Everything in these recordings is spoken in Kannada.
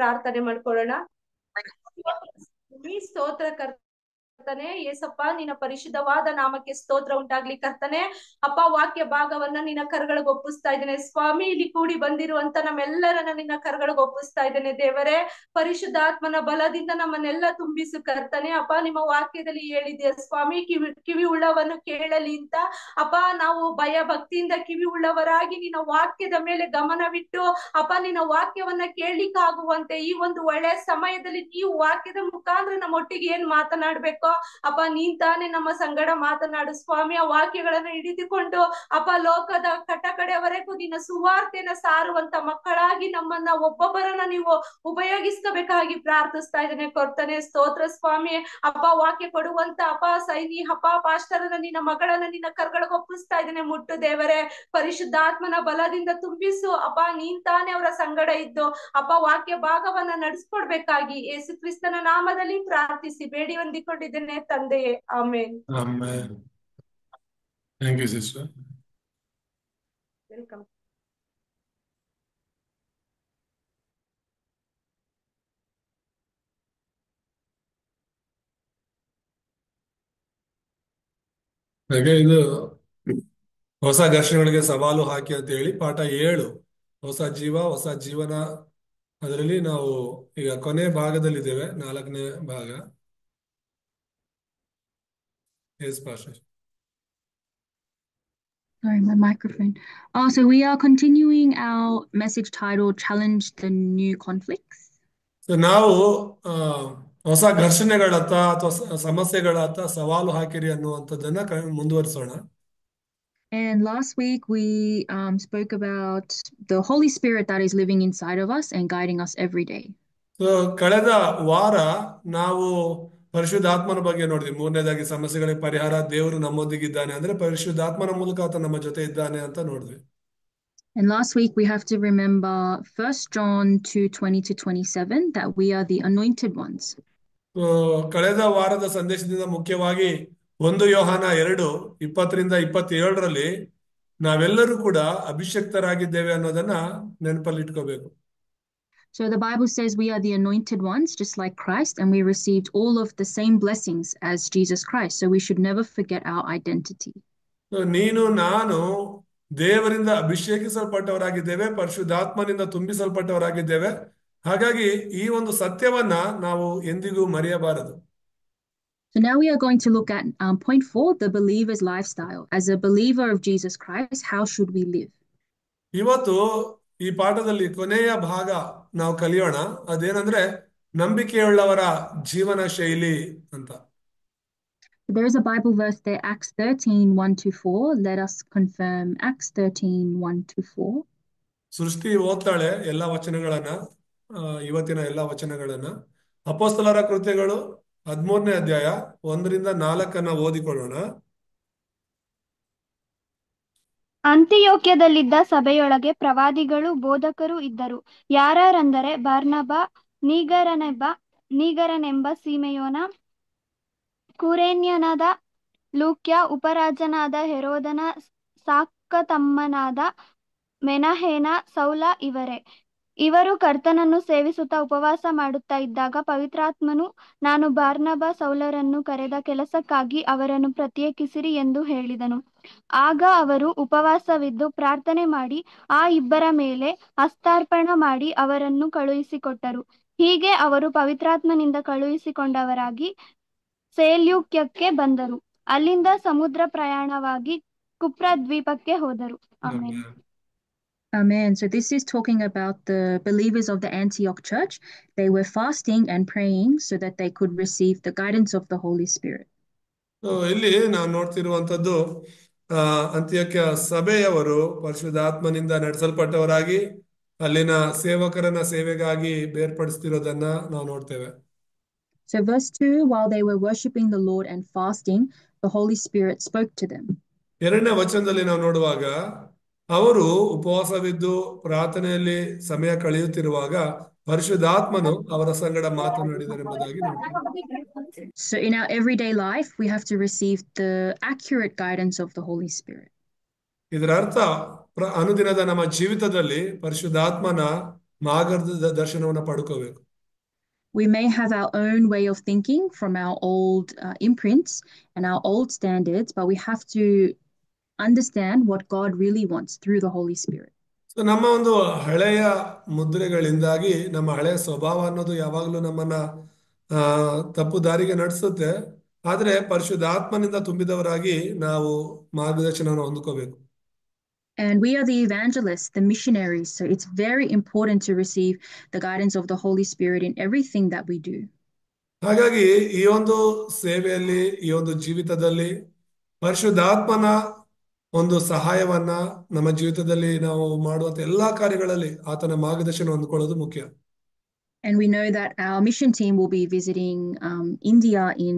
ಪ್ರಾರ್ಥನೆ ಮಾಡ್ಕೊಳ್ಳೋಣ. ಸ್ತೋತ್ರ ಕರ್ತನೆ. ಯೇಸಪ್ಪ, ನಿನ್ನ ಪರಿಶುದ್ಧವಾದ ನಾಮಕ್ಕೆ ಸ್ತೋತ್ರ ಉಂಟಾಗ್ಲಿ ಕರ್ತನೆ. ಅಪ್ಪ, ವಾಕ್ಯ ಭಾಗವನ್ನ ನಿನ್ನ ಕರಗಳಿಗೆ ಒಪ್ಪಿಸ್ತಾ ಇದ್ದೇನೆ ಸ್ವಾಮಿ. ಇಲ್ಲಿ ಕೂಡಿ ಬಂದಿರುವಂತ ನಮ್ಮೆಲ್ಲರನ್ನ ನಿನ್ನ ಕರಗಳಿಗೆ ಒಪ್ಪಿಸ್ತಾ ಇದ್ದೇನೆ ದೇವರೇ. ಪರಿಶುದ್ಧಾತ್ಮನ ಬಲದಿಂದ ನಮ್ಮನ್ನೆಲ್ಲ ತುಂಬಿಸು ಕರ್ತನೆ. ಅಪ್ಪ, ನಿಮ್ಮ ವಾಕ್ಯದಲ್ಲಿ ಹೇಳಿದೆಯ ಸ್ವಾಮಿ, ಕಿವಿ ಉಳ್ಳವನ್ನು ಕೇಳಲಿ ಅಂತ. ಅಪ್ಪ, ನಾವು ಭಯ ಭಕ್ತಿಯಿಂದ ಕಿವಿ ಉಳ್ಳವರಾಗಿ ನಿನ್ನ ವಾಕ್ಯದ ಮೇಲೆ ಗಮನವಿಟ್ಟು ಅಪ್ಪ, ನಿನ್ನ ವಾಕ್ಯವನ್ನ ಕೇಳಲಿಕ್ಕಾಗುವಂತೆ ಈ ಒಂದು ಒಳ್ಳೆ ಸಮಯದಲ್ಲಿ ನೀವು ವಾಕ್ಯದ ಮುಖಾಂತರ ನಮ್ಮ ಒಟ್ಟಿಗೆ ಏನ್ ಮಾತನಾಡ್ಬೇಕೋ ಅಪ್ಪ, ನೀನ್ ತಾನೇ ನಮ್ಮ ಸಂಗಡ ಮಾತನಾಡು ಸ್ವಾಮಿ. ಆ ವಾಕ್ಯಗಳನ್ನ ಹಿಡಿದುಕೊಂಡು ಅಪ್ಪ, ಲೋಕದ ಕಟ್ಟ ಕಡೆಯವರೆಗೂ ನಿನ್ನ ಸುವಾರ್ತೆಯನ್ನ ಸಾರುವಂತ ಮಕ್ಕಳಾಗಿ ನಮ್ಮನ್ನ ಒಬ್ಬೊಬ್ಬರನ್ನ ನೀವು ಉಪಯೋಗಿಸಬೇಕಾಗಿ ಪ್ರಾರ್ಥಿಸ್ತಾ ಇದ್ದೇನೆ ಕರ್ತನೆ. ಸ್ತೋತ್ರ ಸ್ವಾಮಿ. ಅಪ್ಪ, ವಾಕ್ಯ ಕೊಡುವಂತ ಅಪ್ಪ ಸೈನಿ ಅಪ್ಪ ಪಾಸ್ಟರನ್ನ ನಿನ್ನ ಮಗಳನ್ನ ನಿನ್ನ ಕರ್ಗಳಿಗೆ ಒಪ್ಪಿಸ್ತಾ ಇದ್ದೇನೆ. ಮುಟ್ಟು ದೇವರೇ, ಪರಿಶುದ್ಧಾತ್ಮನ ಬಲದಿಂದ ತುಂಬಿಸು ಅಪ್ಪ. ನೀನ್ ತಾನೇ ಅವರ ಸಂಗಡ ಇದ್ದು ಅಪ್ಪ ವಾಕ್ಯ ಭಾಗವನ್ನ ನಡೆಸ್ಕೊಡ್ಬೇಕಾಗಿ ಯೇಸು ಕ್ರಿಸ್ತನ ನಾಮದಲ್ಲಿ ಪ್ರಾರ್ಥಿಸಿ ಬೇಡಿ ಹೊಂದಿಕೊಂಡಿದ್ದೇನೆ ತಂದೆಯೇ, ಆಮೇನ್. Amen. Thank you, sister. Welcome. ಹಾಗೆ ಇದು ಹೊಸ ಘರ್ಷಣೆಗಳಿಗೆ ಸವಾಲು ಹಾಕಿ ಅಂತ ಹೇಳಿ ಪಾಠ 7, ಹೊಸ ಜೀವ ಹೊಸ ಜೀವನ. ಅದರಲ್ಲಿ ನಾವು ಈಗ ಕೊನೆ ಭಾಗದಲ್ಲಿದ್ದೇವೆ, 4ನೇ ಭಾಗ. ಎಸ್ ಪಾಸ್ಟರ್. Sorry, my microphone. So we are continuing our message titled Challenge the New Conflicts. So ನಾವು ಹೊಸ ಘರ್ಷಣೆಗಳತ್ತ ಅಥವಾ ಸಮಸ್ಯೆಗಳತ್ತ ಸವಾಲು ಹಾಕಿರಿ ಅನ್ನುವಂಥದ್ದನ್ನ ಮುಂದುವರಿಸೋಣ. And last week we spoke about the Holy Spirit that is living inside of us and guiding us every day. So ಕಳೆದ ವಾರ ನಾವು ಪರಿಶುದ್ಧಾತ್ಮನ ಬಗ್ಗೆ ನೋಡಿದ್ವಿ. 3ನೇದಾಗಿ ಸಮಸ್ಯೆಗಳಿಗೆ ಪರಿಹಾರ, ದೇವರು ನಮ್ಮೊಂದಿಗಿದ್ದಾನೆ ಅಂದ್ರೆ ಪರಿಶುದ್ಧಾತ್ಮನ ಮೂಲಕ ಆತ ನಮ್ಮ ಜೊತೆ ಇದ್ದಾನೆ ಅಂತ ನೋಡಿದ್ವಿ. And last week we have to remember 1 John 2:20-27 that we are the anointed ones. ಕಳೆದ ವಾರದ ಸಂದೇಶದಿಂದ ಮುಖ್ಯವಾಗಿ 1 ಯೋಹಾನ 2:20-27 ನಾವೆಲ್ಲರೂ ಕೂಡ ಅಭಿಷಕ್ತರಾಗಿದ್ದೇವೆ ಅನ್ನೋದನ್ನ ನೆನಪಲ್ಲಿಟ್ಕೋಬೇಕು. So the Bible says we are the anointed ones, just like Christ, and we received all of the same blessings as Jesus Christ. So we should never forget our identity. So ನೀನು ನಾನು ದೇವರಿಂದ ಅಭಿಷೇಕಿಸಲ್ಪಟ್ಟವರಾಗಿದ್ದೇವೆ, ಪರಿಶುದ್ಧಾತ್ಮನಿಂದ ತುಂಬಿಸಲ್ಪಟ್ಟವರಾಗಿದ್ದೇವೆ. ಹಾಗಾಗಿ ಈ ಒಂದು ಸತ್ಯವನ್ನ ನಾವು ಎಂದಿಗೂ ಮರೆಯಬಾರದು. So now we are going to look at point 4, the believer's lifestyle. As a believer of Jesus Christ, how should we live? ಇವತ್ತು ಈ ಪಾಠದಲ್ಲಿ ಕೊನೆಯ ಭಾಗ ನಾವು ಕಲಿಯೋಣ. ಅದೇನಂದ್ರೆ ನಂಬಿಕೆಯುಳ್ಳವರ ಜೀವನ ಶೈಲಿ ಅಂತ. There is a Bible verse there, Acts 13:1-4. Let us confirm Acts 13:1-4. ಸೃಷ್ಟಿ ಓದ್ತಾಳೆ ಎಲ್ಲ ವಚನಗಳನ್ನ, ಇವತ್ತಿನ ಎಲ್ಲ ವಚನಗಳನ್ನ. ಅಪೊಸ್ತಲರ ಕೃತ್ಯಗಳು 13ನೇ ಅಧ್ಯಾಯ 1-4 ಓದಿಕೊಳ್ಳೋಣ. ಅಂತಿಯೋಕ್ಯದಲ್ಲಿದ್ದ ಸಭೆಯೊಳಗೆ ಪ್ರವಾದಿಗಳು ಬೋಧಕರು ಇದ್ದರು. ಯಾರೆಂದರೆ ಬಾರ್ನಬ, ನೀಗರನೆಂಬ ಸಿಮೆಯೋನ, ಕುರೇನ್ಯನಾದ ಲೂಕ್ಯ, ಉಪರಾಜನಾದ ಹೆರೋದನ ಸಾಕತಮ್ಮನಾದ ಮೆನಹೇನ, ಸೌಲ ಇವರೇ. ಇವರು ಕರ್ತನನ್ನು ಸೇವಿಸುತ್ತಾ ಉಪವಾಸ ಮಾಡುತ್ತಾ ಇದ್ದಾಗ ಪವಿತ್ರಾತ್ಮನು, ನಾನು ಬಾರ್ನಬ ಸೌಲರನ್ನು ಕರೆದ ಕೆಲಸಕ್ಕಾಗಿ ಅವರನ್ನು ಪ್ರತ್ಯೇಕಿಸಿರಿ ಎಂದು ಹೇಳಿದನು. ಆಗ ಅವರು ಉಪವಾಸವಿದ್ದು ಪ್ರಾರ್ಥನೆ ಮಾಡಿ ಆ ಇಬ್ಬರ ಮೇಲೆ ಹಸ್ತಾರ್ಪಣ ಮಾಡಿ ಅವರನ್ನು ಕಳುಹಿಸಿಕೊಟ್ಟರು. ಹೀಗೆ ಅವರು ಪವಿತ್ರಾತ್ಮನಿಂದ ಕಳುಹಿಸಿಕೊಂಡವರಾಗಿ ಸೆಲ್ಯೂಕ್ಯಕ್ಕೆ ಬಂದರು. ಅಲ್ಲಿಂದ ಸಮುದ್ರ ಪ್ರಯಾಣವಾಗಿ ಕುಪ್ರ ದ್ವೀಪಕ್ಕೆ ಹೋದರು. Amen. Amen. So this is talking about the believers of the Antioch church. They were fasting and praying so that they could receive the guidance of the Holy Spirit. ಇಲ್ಲಿ ನಾವು ನೋಡ್ತಿರುವಂತದ್ದು ಅಂತ್ಯೋಕ್ಯ ಸಭೆಯವರು ಪರಿಶುದ್ಧಾತ್ಮನಿಂದ ನಡೆಸಲ್ಪಟ್ಟವರಾಗಿ ಅಲ್ಲಿನ ಸೇವಕರನ್ನ ಸೇವೆಗಾಗಿ ಬೇರ್ಪಡಿಸ್ತಿರೋದನ್ನ ನಾವು ನೋಡ್ತೇವೆ. So verse 2, while they were worshiping the Lord and fasting, the Holy Spirit spoke to them. 2ನೇ ವಚನದಲ್ಲಿ ನಾವು ನೋಡುವಾಗ ಅವರು ಉಪವಾಸವಿದ್ದು ಪ್ರಾರ್ಥನೆಯಲ್ಲಿ ಸಮಯ ಕಳೆಯುತ್ತಿರುವಾಗ ಪರಿಶುದ್ಧಾತ್ಮನು ಅವರ ಸಂಗಡ ಮಾತನಾಡಿದರೆಂಬುದಾಗಿ ನೋಡ್ತೇವೆ. So in our everyday life, we have to receive the accurate guidance of the Holy Spirit. ಇದರ ಅರ್ಥ ಅನುದಿನದ ನಮ್ಮ ಜೀವಿತದಲ್ಲಿ ಪರಿಶುದ್ಧಾತ್ಮನ ಮಾರ್ಗದರ್ಶನವನ್ನ ಪಡ್ಕೋಬೇಕು. We may have our own way of thinking from our old imprints and our old standards, but we have to understand what God really wants through the Holy Spirit. So ನಮ್ಮ ಒಂದು ಹಳೆಯ ಮುದ್ರೆಗಳಿಂದಾಗಿ ನಮ್ಮ ಹಳೆಯ ಸ್ವಭಾವ ಅನ್ನೋದು ಯಾವಾಗಲೂ ನಮ್ಮನ್ನ ತಪ್ಪು ದಾರಿಗೆ ನಡೆಸುತ್ತೆ. ಆದ್ರೆ ಪರಿಶುದ್ಧಾತ್ಮನಿಂದ ತುಂಬಿದವರಾಗಿ ನಾವು ಮಾರ್ಗದರ್ಶನವನ್ನು ಹೊಂದ್ಕೋಬೇಕು. And we are the evangelists, the missionaries. So it's very important to receive the guidance of the Holy Spirit in everything that we do. ಹಾಗಾಗಿ ಈ ಒಂದು ಸೇವೆಯಲ್ಲಿ, ಈ ಒಂದು ಜೀವಿತದಲ್ಲಿ ಪರಿಶುದ್ಧಾತ್ಮನ ಒಂದು ಸಹಾಯವನ್ನ ನಮ್ಮ ಜೀವಿತದಲ್ಲಿ ನಾವು ಮಾಡುವಂತ ಎಲ್ಲಾ ಕಾರ್ಯಗಳಲ್ಲಿ ಆತನ ಮಾರ್ಗದರ್ಶನ ಹೊಂದ್ಕೊಳ್ಳೋದು ಮುಖ್ಯ. And we know that our mission team will be visiting India in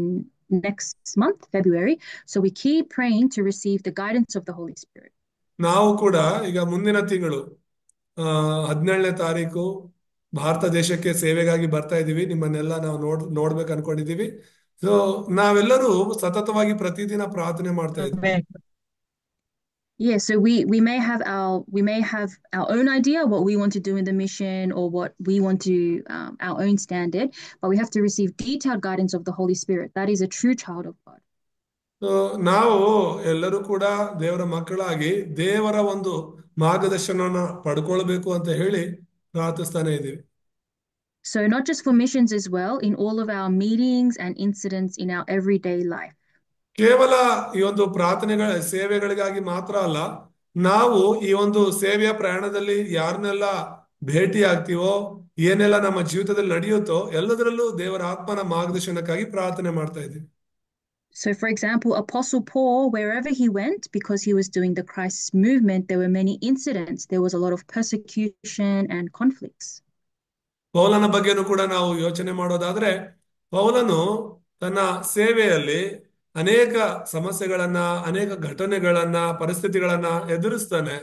next month, February. So we keep praying to receive the guidance of the Holy Spirit. ನಾವು ಕೂಡ ಈಗ ಮುಂದಿನ ತಿಂಗಳು 17ನೇ ತಾರೀಕು ಭಾರತ ದೇಶಕ್ಕೆ ಸೇವೆಗಾಗಿ ಬರ್ತಾ ಇದೀವಿ. ನಿಮ್ಮನ್ನೆಲ್ಲ ನಾವು ನೋಡ್ಬೇಕು ಅನ್ಕೊಂಡಿದೀವಿ. ಸೊ ನಾವೆಲ್ಲರೂ ಸತತವಾಗಿ ಪ್ರತಿದಿನ ಪ್ರಾರ್ಥನೆ ಮಾಡ್ತಾ ಇದ್ವಿ. Yeah, so we may have our own idea what we want to do in the mission or what we want to our own standard, but we have to receive detailed guidance of the Holy Spirit. That is a true child of God. So ನಾವು ಎಲ್ಲರೂ ಕೂಡ ದೇವರ ಮಕ್ಕಳಾಗಿ ದೇವರ ಒಂದು ಮಾರ್ಗದರ್ಶನವನ್ನ ಪಡ್ಕೊಳ್ಬೇಕು ಅಂತ ಹೇಳಿ ಪ್ರಾರ್ಥಿಸ್ತಾನೆ ಇದ್ದೀವಿ. So not just for missions as well, in all of our meetings and incidents in our everyday life. ಕೇವಲ ಈ ಒಂದು ಪ್ರಾರ್ಥನೆಗಳ ಸೇವೆಗಳಿಗಾಗಿ ಮಾತ್ರ ಅಲ್ಲ, ನಾವು ಈ ಒಂದು ಸೇವೆಯ ಪ್ರಯಾಣದಲ್ಲಿ ಯಾರನ್ನೆಲ್ಲ ಭೇಟಿ ಆಗ್ತೀವೋ, ಏನೆಲ್ಲ ನಮ್ಮ ಜೀವಿತದಲ್ಲಿ ನಡೆಯುತ್ತೋ ಎಲ್ಲದರಲ್ಲೂ ದೇವರ ಆತ್ಮನ ಮಾರ್ಗದರ್ಶನಕ್ಕಾಗಿ ಪ್ರಾರ್ಥನೆ ಮಾಡ್ತಾ ಇದ್ದೀವಿ. So for example, Apostle Paul, wherever he went, because he was doing the Christ movement, there were many incidents. There was a lot of persecution and conflicts. ಪೌಲನ ಬಗ್ಗೆನೂ ಕೂಡ ನಾವು ಯೋಚನೆ ಮಾಡೋದಾದ್ರೆ, ಪೌಲನು ತನ್ನ ಸೇವೆಯಲ್ಲಿ ಅನೇಕ ಸಮಸ್ಯೆಗಳನ್ನ, ಅನೇಕ ಘಟನೆಗಳನ್ನ, ಪರಿಸ್ಥಿತಿಗಳನ್ನ ಎದುರಿಸ್ತಾನೆ.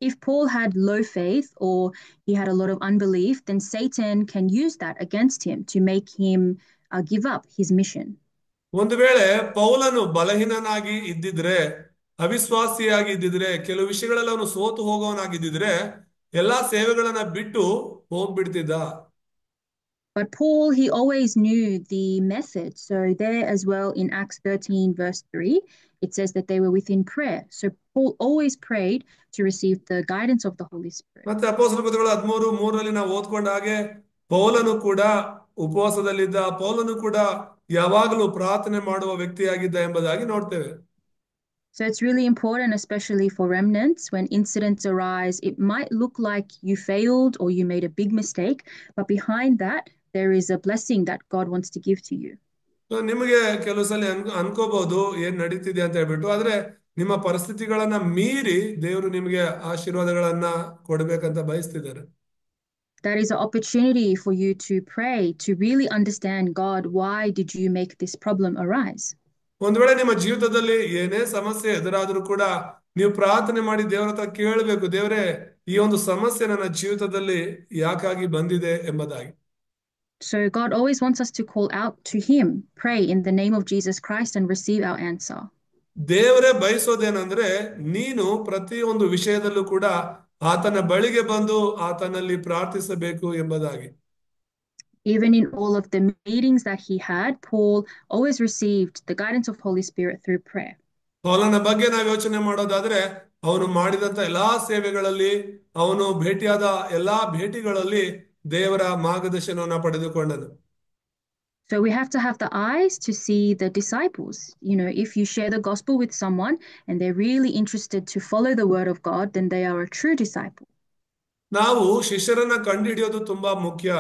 If Paul had low faith or he had a lot of unbelief, then Satan can use that against him to make him give up his mission. ಒಂದು ವೇಳೆ ಪೌಲನು ಬಲಹೀನನಾಗಿ ಇದ್ದಿದ್ರೆ, ಅವಿಶ್ವಾಸಿಯಾಗಿ ಇದ್ದಿದ್ರೆ, ಕೆಲವು ವಿಷಯಗಳಲ್ಲಿ ಅವನು ಸೋತು ಹೋಗೋವನಾಗಿದ್ದಿದ್ರೆ ಎಲ್ಲಾ ಸೇವೆಗಳನ್ನ ಬಿಟ್ಟು ಹೋಗ್ಬಿಡ್ತಿದ್ದ. But Paul, he always knew the method. So there as well in Acts 13 verse 3, it says that they were within prayer. So Paul always prayed to receive the guidance of the Holy Spirit. ಮತ್ತೆ ಅಪೊಸ್ತಲರ ಕೃತ್ಯಗಳು 13:3 ನಾವು ಓದ್ಕೊಂಡ ಹಾಗೆ ಪೌಲನು ಕೂಡ ಉಪವಾಸದಲ್ಲಿದ್ದ, ಪೌಲನು ಕೂಡ ಯಾವಾಗಲೂ ಪ್ರಾರ್ಥನೆ ಮಾಡುವ ವ್ಯಕ್ತಿಯಾಗಿದ್ದ ಎಂಬುದಾಗಿ ನೋಡ್ತೇವೆ. So it's really important, especially for remnants, when incidents arise, it might look like you failed or you made a big mistake, but behind that, there is a blessing that God wants to give to you. So ನಿಮಗೆ ಕೆಲವು ಸಲ ಅನ್ಕೋಬಹುದು ಏನ್ ನಡೀತಿದೆ ಅಂತ ಹೇಳ್ಬಿಟ್ಟು, ಆದ್ರೆ ನಿಮ್ಮ ಪರಿಸ್ಥಿತಿಗಳನ್ನ ಮೀರಿ ದೇವರು ನಿಮಗೆ ಆಶೀರ್ವಾದಗಳನ್ನ ಕೊಡ್ಬೇಕಂತ ಬಯಸ್ತಿದ್ದಾರೆ. That is an opportunity for you to pray, to really understand God, why did you make this problem arise? ಒಂದ್ ವೇಳೆ ನಿಮ್ಮ ಜೀವಿತದಲ್ಲಿ ಏನೇ ಸಮಸ್ಯೆ ಎದುರಾದ್ರೂ ಕೂಡ ನೀವು ಪ್ರಾರ್ಥನೆ ಮಾಡಿ ದೇವರ ಹತ್ರ ಕೇಳಬೇಕು, ದೇವರೇ ಈ ಒಂದು ಸಮಸ್ಯೆ ನನ್ನ ಜೀವಿತದಲ್ಲಿ ಯಾಕಾಗಿ ಬಂದಿದೆ ಎಂಬುದಾಗಿ. So God always wants us to call out to him, pray in the name of Jesus Christ and receive our answer. ದೇವರೇ ಬಯಸೋದೇನಂದ್ರೆ ನೀನು ಪ್ರತಿಯೊಂದು ವಿಷಯದಲ್ಲೂ ಕೂಡ ಆತನ ಬಳಿಗೆ ಬಂದು ಆತನಲ್ಲಿ ಪ್ರಾರ್ಥಿಸಬೇಕು ಎಂಬುದಾಗಿ. Even in all of the meetings that he had, Paul always received the guidance of Holy Spirit through prayer. ಪೌಲನ ಬಗ್ಗೆ ನಾವು ಯೋಚನೆ ಮಾಡೋದಾದ್ರೆ, ಅವನು ಮಾಡಿದಂತ ಎಲ್ಲಾ ಸೇವೆಗಳಲ್ಲಿ, ಅವನು ಭೇಟಿಯಾದ ಎಲ್ಲಾ ಭೇಟಿಗಳಲ್ಲಿ ದೇವರ ಮಾರ್ಗದರ್ಶನವನ್ನ ಪಡೆದುಕೊಂಡನು. So we have to have the eyes to see the disciples. You know, if you share the gospel with someone and they're really interested to follow the word of God, then they are a true disciple. ನಾವು ಶಿಷ್ಯರನ್ನ ಕಂಡುಹಿಡಿಯೋದು ತುಂಬಾ ಮುಖ್ಯ.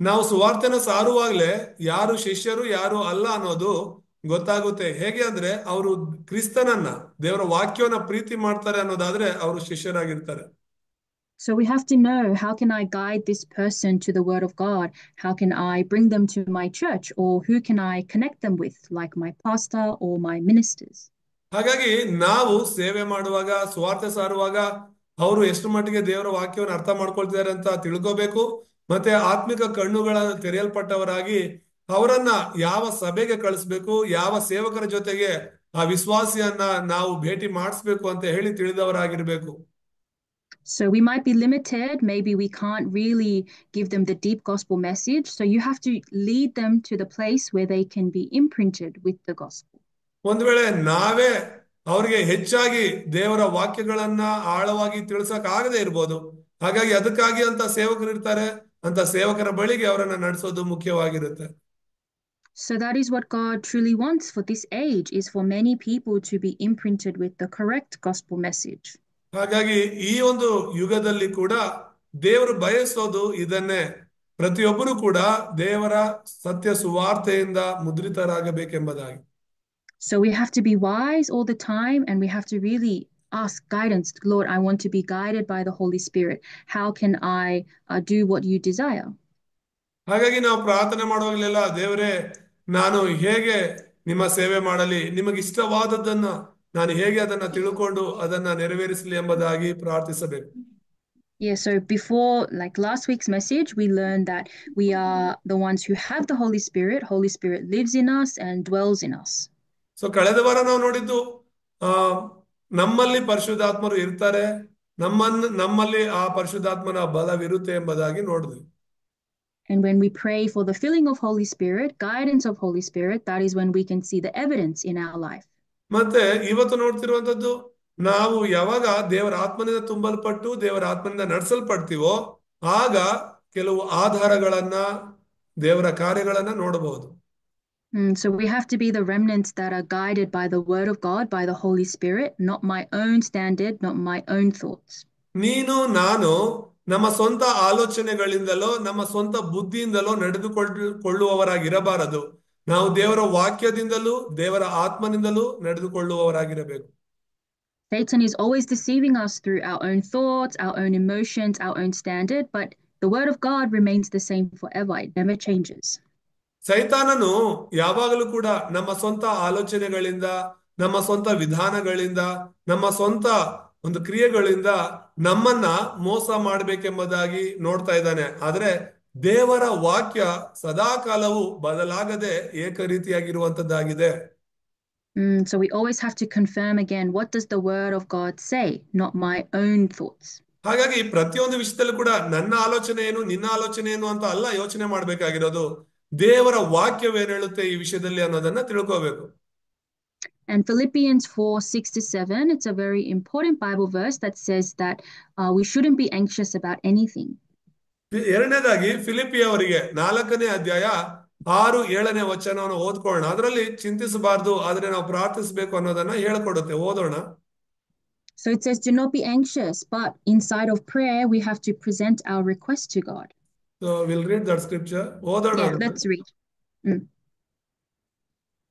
ನಾವು ಸುವಾರ್ತೆನ ಸಾರುವಾಗಲೇ ಯಾರು ಶಿಷ್ಯರು ಯಾರು ಅಲ್ಲ ಅನ್ನೋದು ಗೊತ್ತಾಗುತ್ತೆ. ಹೇಗೆ ಅಂದ್ರೆ ಅವರು ಕ್ರಿಸ್ತನನ್ನ, ದೇವರ ವಾಕ್ಯವನ್ನ ಪ್ರೀತಿ ಮಾಡ್ತಾರೆ ಅನ್ನೋದಾದ್ರೆ ಅವರು ಶಿಷ್ಯರಾಗಿರ್ತಾರೆ. So we have to know, how can I guide this person to the word of God? How can I bring them to my church? Or who can I connect them with, like my pastor or my ministers? ಹಾಗಾಗಿ ನಾವು ಸೇವೆ ಮಾಡುವಾಗ, ಸುವಾರ್ತೆ ಸಾರುವಾಗ ಅವರು ಎಷ್ಟು ಮಟ್ಟಿಗೆ ದೇವರ ವಾಕ್ಯವನ್ನು ಅರ್ಥ ಮಾಡ್ಕೊಳ್ತಿದ್ದಾರೆ ಅಂತ ತಿಳ್ಕೋಬೇಕು. ಮತ್ತೆ ಆತ್ಮಿಕ ಕಣ್ಣುಗಳ ತೆರೆಯಲ್ಪಟ್ಟವರಾಗಿ ಅವರನ್ನ ಯಾವ ಸಭೆಗೆ ಕಳಿಸ್ಬೇಕು, ಯಾವ ಸೇವಕರ ಜೊತೆಗೆ ಆ ವಿಶ್ವಾಸಿಯನ್ನ ನಾವು ಭೇಟಿ ಮಾಡಿಸ್ಬೇಕು ಅಂತ ಹೇಳಿ ತಿಳಿದವರಾಗಿರ್ಬೇಕು. So we might be limited. Maybe we can't really give them the deep gospel message. So you have to lead them to the place where they can be imprinted with the gospel. ಒಂದು ವೇಳೆ ನಾವೇ ಅವರಿಗೆ ಹೆಚ್ಚಾಗಿ ದೇವರ ವಾಕ್ಯಗಳನ್ನ ಆಳವಾಗಿ ತಿಳಿಸಕ್ ಆಗದೆ ಇರ್ಬೋದು. ಹಾಗಾಗಿ ಅದಕ್ಕಾಗಿ ಅಂತ ಸೇವಕರು ಇರ್ತಾರೆ. ಅಂತ ಸೇವಕರ ಬಳಿಗೆ ಅವರನ್ನ ನಡೆಸೋದು ಮುಖ್ಯವಾಗಿರುತ್ತೆ. So that is what God truly wants for this age, is for many people to be imprinted with the correct gospel message. ಹಾಗಾಗಿ ಈ ಒಂದು ಯುಗದಲ್ಲಿ ಕೂಡ ದೇವರು ಬಯಸೋದು ಇದನ್ನೇ, ಪ್ರತಿಯೊಬ್ಬರು ಕೂಡ ದೇವರ ಸತ್ಯ ಸುವಾರ್ತೆಯಿಂದ ಮುದ್ರಿತರಾಗಬೇಕೆಂಬುದಾಗಿ. So we have to be wise all the time, and we have to really ask guidance. Lord, I want to be guided by the Holy Spirit. How can I do what you desire? ಹಾಗಾಗಿ ನಾವು ಪ್ರಾರ್ಥನೆ ಮಾಡುವಾಗಲೆಲ್ಲ, ದೇವರೇ, ನಾನು ಹೇಗೆ ನಿಮ್ಮ ಸೇವೆ ಮಾಡಲಿ, ನಿಮಗಿಷ್ಟವಾದದ್ದನ್ನ ನಾನು ಹೇಗೆ ಅದನ್ನ ತಿಳ್ಕೊಂಡು ಅದನ್ನ ನೆರವೇರಿಸಲಿ ಎಂಬುದಾಗಿ ಪ್ರಾರ್ಥಿಸಬೇಕು. Yeah, so before, like last week's message, we learned that we are the ones who have the Holy Spirit. Holy Spirit lives in us and dwells in us. So ಕಳೆದ ವಾರ ನಾವು ನೋಡಿದ್ದು ನಮ್ಮಲ್ಲಿ ಪರಿಶುದ್ಧಾತ್ಮರು ಇರ್ತಾರೆ, ನಮ್ಮಲ್ಲಿ ಆ ಪರಿಶುದ್ಧಾತ್ಮನ ಬಲವಿರುತ್ತೆ ಎಂಬುದಾಗಿ ನೋಡಿದ್ವಿ. And when we pray for the filling of Holy Spirit, guidance of Holy Spirit, that is when we can see the evidence in our life. ಮತ್ತೆ ಇವತ್ತು ನೋಡ್ತಿರುವಂತದ್ದು, ನಾವು ಯಾವಾಗ ದೇವರ ಆತ್ಮನಿಂದ ತುಂಬಲ್ಪಟ್ಟು ದೇವರ ಆತ್ಮನಿಂದ ನಡೆಸಲ್ಪಡ್ತೀವೋ ಆಗ ಕೆಲವು ಆಧಾರಗಳನ್ನ, ದೇವರ ಕಾರ್ಯಗಳನ್ನ ನೋಡಬಹುದು. So we have to be the remnants that are guided by the word of God, by the Holy Spirit, not my own standard, not my own thoughts. ನೀನು ನಾನು ನಮ್ಮ ಸ್ವಂತ ಆಲೋಚನೆಗಳಿಂದಲೋ ನಮ್ಮ ಸ್ವಂತ ಬುದ್ಧಿಯಿಂದಲೋ ನಡೆದುಕೊಳ್ಳುವವರಾಗಿರಬಾರದು. ನಾವು ದೇವರ ವಾಕ್ಯದಿಂದಲೂ ದೇವರ ಆತ್ಮನಿಂದಲೂ ನಡೆದುಕೊಳ್ಳುವವರಾಗಿರಬೇಕು. Satan is always deceiving us through our own thoughts, our own emotions, our own standard, but the word of God remains the same forever. It never changes. ಸೈತಾನನು ಯಾವಾಗಲೂ ಕೂಡ ನಮ್ಮ ಸ್ವಂತ ಆಲೋಚನೆಗಳಿಂದ, ನಮ್ಮ ಸ್ವಂತ ವಿಧಾನಗಳಿಂದ, ನಮ್ಮ ಸ್ವಂತ ಒಂದು ಕ್ರಿಯೆಗಳಿಂದ ನಮ್ಮನ್ನ ಮೋಸ ಮಾಡಬೇಕೆಂಬುದಾಗಿ ನೋಡ್ತಾ ಇದ್ದಾನೆ. ಆದ್ರೆ ದೇವರ ವಾಕ್ಯ ಸದಾಕಾಲವೂ ಬದಲಾಗದೆ ಏಕರೀತಿಯಾಗಿರುವಂತದ್ದಾಗಿದೆ. So we always have to confirm again, what does the word of God say, not my own thoughts. ಹಾಗಾಗಿ ಪ್ರತಿಯೊಂದು ವಿಷಯದಲ್ಲೂ ಕೂಡ ನನ್ನ ಆಲೋಚನೆ ಏನು, ನಿನ್ನ ಆಲೋಚನೆ ಏನು ಅಂತ ಅಲ್ಲ ಯೋಚನೆ ಮಾಡ್ಬೇಕಾಗಿರೋದು, ದೇವರ ವಾಕ್ಯವೇನು ಹೇಳುತ್ತೆ ಈ ವಿಷಯದಲ್ಲಿ ಅನ್ನೋದನ್ನ ತಿಳ್ಕೋಬೇಕು. And Philippians 4:6-7, it's a very important Bible verse that says that we shouldn't be anxious about anything. ಎರಡನೇದಾಗಿ ಫಿಲಿಪಿಯವರಿಗೆ 4ನೇ ಅಧ್ಯಾಯ 6-7ನೇ ವಚನವನ್ನು ಓದ್ಕೊಳ್ಳೋಣ. ಅದರಲ್ಲಿ ಚಿಂತಿಸಬಾರ್ದು, ಆದ್ರೆ ನಾವು ಪ್ರಾರ್ಥಿಸಬೇಕು ಅನ್ನೋದನ್ನ ಹೇಳ್ಕೊಡುತ್ತೆ. ಓದೋಣ. So it says, do not be anxious, but inside of prayer, we have to present our request to God. So we'll read that scripture. ಓದೋಣ. Yeah, let's read.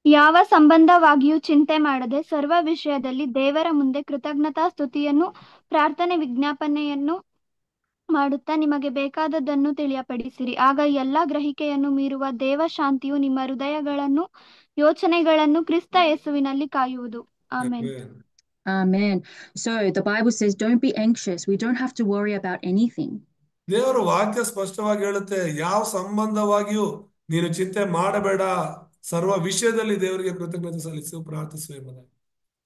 ಯಾವ ಸಂಬಂಧವಾಗಿಯೂ ಚಿಂತೆ ಮಾಡದೆ ಸರ್ವ ವಿಷಯದಲ್ಲಿ ದೇವರ ಮುಂದೆ ಕೃತಜ್ಞತಾ ಸ್ತುತಿಯನ್ನು ಪ್ರಾರ್ಥನೆ ವಿಜ್ಞಾಪನೆಯನ್ನು ಮಾಡುತ್ತಾ ನಿಮಗೆ ಬೇಕಾದದ್ದನ್ನು ತಿಳಿಯಪಡಿಸಿರಿ. ಆಗ ಎಲ್ಲಾ ಗ್ರಹಿಕೆಯನ್ನು ಮೀರುವ ದೇವ ಶಾಂತಿಯು ನಿಮ್ಮ ಹೃದಯಗಳನ್ನು ಯೋಚನೆಗಳನ್ನು ಕ್ರಿಸ್ತ ಯೇಸುವಿನಲ್ಲಿ ಕಾಯುವುದು. Amen. Amen. So the Bible says, don't be anxious. We don't have to worry about anything. ದೇವರ ವಾಕ್ಯ ಸ್ಪಷ್ಟವಾಗಿ ಹೇಳುತ್ತೆ, ಯಾವ ಸಂಬಂಧವಾಗಿಯೂ ನೀನು ಚಿಂತೆ ಮಾಡಬೇಡ, ಸರ್ವ ವಿಷಯದಲ್ಲಿ ದೇವರಿಗೆ ಕೃತಜ್ಞತೆ ಸಲ್ಲಿಸು, ಪ್ರಾರ್ಥಿಸು ಎಂಬುದಾಗಿ.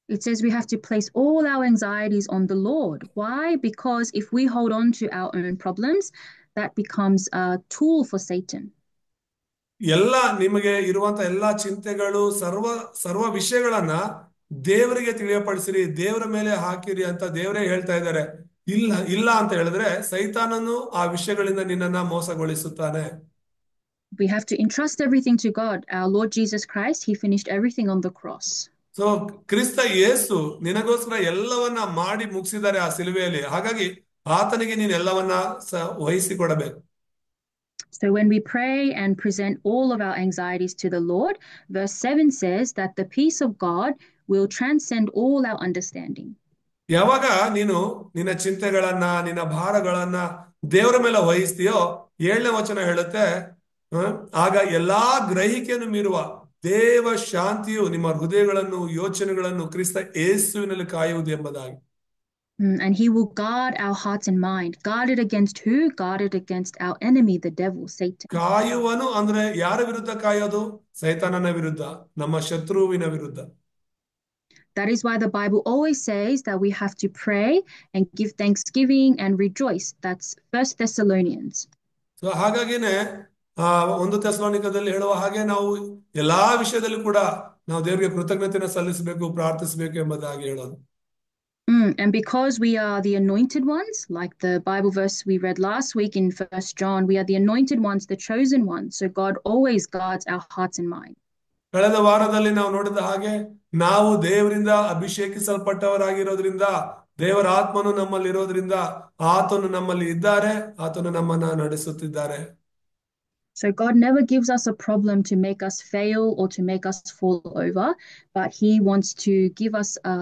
It says we have to place all our anxieties on the Lord. Why? Because if we hold on to our own problems, that becomes a tool for Satan. ಎಲ್ಲ ನಿಮಗೆ ಇರುವಂತ ಎಲ್ಲಾ ಚಿಂತೆಗಳು, ಸರ್ವ ವಿಷಯಗಳನ್ನ ದೇವರಿಗೆ ತಿಳಿಯಪಡಿಸಿರಿ, ದೇವರ ಮೇಲೆ ಹಾಕಿರಿ ಅಂತ ದೇವರೇ ಹೇಳ್ತಾ ಇದ್ದಾರೆ. ಇಲ್ಲ ಅಂತ ಹೇಳಿದ್ರೆ ಸೈತಾನನು ಆ ವಿಷಯಗಳಿಂದ ನಿನ್ನನ್ನ ಮೋಸಗೊಳಿಸುತ್ತಾನೆ. We have to entrust everything to God. Our Lord Jesus Christ, he finished everything on the cross. So ಕ್ರಿಸ್ತ ಯೇಸು ನಿನಗೋಸ್ಕರ ಎಲ್ಲವನ್ನ ಮಾಡಿ ಮುಗಿಸಿದ್ದಾರೆ ಆ ಸಿಲುವೆಯಲ್ಲಿ. ಹಾಗಾಗಿ ಆತನಿಗೆ ನೀನು ಎಲ್ಲವನ್ನ ವಹಿಸಿಕೊಡಬೇಕು. So when we pray and present all of our anxieties to the Lord, verse 7 says that the peace of God will transcend all our understanding. ಯಾವಾಗ ನೀನು ನಿನ್ನ ಚಿಂತೆಗಳನ್ನ, ನಿನ್ನ ಭಾರಗಳನ್ನ ದೇವರ ಮೇಲೆ ವಹಿಸ್ತೀಯೋ, 7ನೇ ವಚನ ಹೇಳುತ್ತೆ, ಆಗ ಎಲ್ಲಾ ಗ್ರಹಿಕೆಯನ್ನು ಮೀರುವ ದೇವ ಶಾಂತಿಯು ನಿಮ್ಮ ಹೃದಯಗಳನ್ನು ಯೋಚನೆಗಳನ್ನು ಕ್ರಿಸ್ತ ಯೇಸುವಿನಲ್ಲಿ ಕಾಯುವುದು ಎಂಬುದಾಗಿ. And he will guard our hearts and mind. Guard it against who? Guard it against our enemy, the devil, Satan. ಕಾಯುವನು ಅಂದ್ರೆ ಯಾರ ವಿರುದ್ಧ ಕಾಯೋದು? ಸೈತಾನನ ವಿರುದ್ಧ, ನಮ್ಮ ಶತ್ರುವಿನ ವಿರುದ್ಧ. That is why the Bible always says that we have to pray and give thanksgiving and rejoice. That's 1 Thessalonians. So ಹಾಗಾಗಿನೇ ಒಂದು ಥೆಸಲೋನಿಕದಲ್ಲಿ ಹೇಳುವ ಹಾಗೆ ನಾವು ಎಲ್ಲಾ ವಿಷಯದಲ್ಲಿ ಕೂಡ ನಾವು ದೇವರಿಗೆ ಕೃತಜ್ಞತೆಯನ್ನು ಸಲ್ಲಿಸಬೇಕು, ಪ್ರಾರ್ಥಿಸಬೇಕು ಎಂಬುದಾಗಿ ಹೇಳೋದು. And because we are the anointed ones, like the Bible verse we read last week in 1 John, we are the anointed ones, the chosen ones. So God always guards our hearts and minds. ಕಳೆದ ವಾರದಲ್ಲಿ ನಾವು ನೋಡಿದ ಹಾಗೆ ನಾವು ದೇವರಿಂದ ಅಭಿಷೇಕಿಸಲ್ಪಟ್ಟವರಾಗಿರೋದ್ರಿಂದ, ದೇವರ ಆತ್ಮನು ನಮ್ಮಲ್ಲಿ ಇರೋದ್ರಿಂದ ಆತನು ನಮ್ಮಲ್ಲಿ ಇದ್ದಾರೆ, ಆತನು ನಮ್ಮನ್ನ ನಡೆಸುತ್ತಿದ್ದಾರೆ. So God never gives us a problem to make us fail or to make us fall over, but He wants to give us a